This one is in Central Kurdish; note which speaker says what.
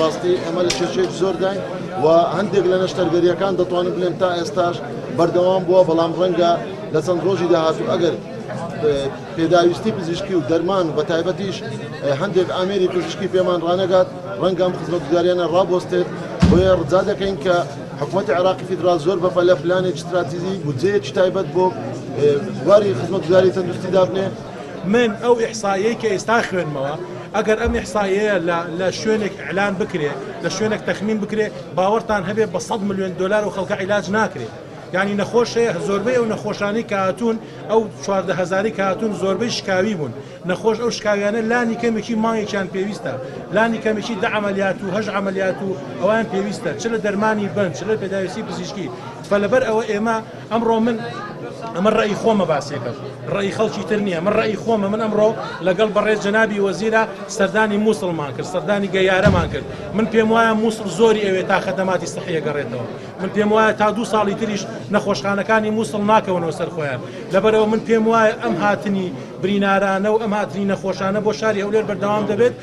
Speaker 1: ڕاستی ئەمە لە کێشەیەک زۆر داین و هەندێک لە نەشتەرگەریەکان دەتوانم بڵێم تا ئێستاش بەردەوام بووە، بەڵام ڕەنگە لە چەند ڕۆژی داهاتوو ئەگەر پێداویستی پزیشکی و دەرمان بە تایبەتیش هەندێک ئامێری پزیشکی پێمان ڕانەگات ڕەنگە ئەم خزمەتگوزاریانە ڕابۆستێت. بۆیە ڕجا دەکەین کە حکوومەتی عێراقی فیدرال زۆر بەپە لە پلانێک استراتیژی بودجەیەکی تایبەت بۆ بواری خزمەتگوزاری تەندروستی دابنێ.
Speaker 2: من ئەو ئیحسایەی کە ئێستا خوێنمەوە ئەگەر ئەم ئیحسایەیە لە شوێنێک ئەعلان بکرێ، لە شوێنێک تەخمین بکرێ، باوەڕتان هەبێ بە 100 ملیۆن دلار و خەڵکە عیلاج ناکرێت. یعنی نەخۆشەیە زۆربەی ئەو نەخۆشانی کە هاتوون ئەو 14,000 کە هاتوون زۆربەی شکاوی بوون. نەخۆش ئەو شکاویانە لانی کەمێکی مانگێکیان پێویستە، لانی کەمێکی 10 عملیات و 8 عملیات و ئەوان پێویستە، چ لە دەرمانی بند، چ لە پێداویستی پزیشکی. فلەبەر ئەوە ئێمە ئەمڕۆ من ئەمە ڕێی خۆمە باسێکم، ڕێی خەڵکی تر نییە، من ڕێی خۆمە. من ئەمڕۆ لەگەڵ بەڕێز جەنابی وەزیرە سەردانی مووسڵمان کرد، سەردانی گەیارەمان کرد. من پێم وایە مووسڵ زۆری ئەوێ تا خەدەماتی سەحیە گەڕێتەوە. من پێم وایە تا 2 ساڵی تریش نەخۆشخانەکانی مووسڵ ناکەونەوە سەر خۆیان. لەبەرەوە من پێم وایە ئەم هاتنی برینارانە و ئەم هاتنی نەخۆشانە بۆ شاری هەولێر بەردەوام دەبێت.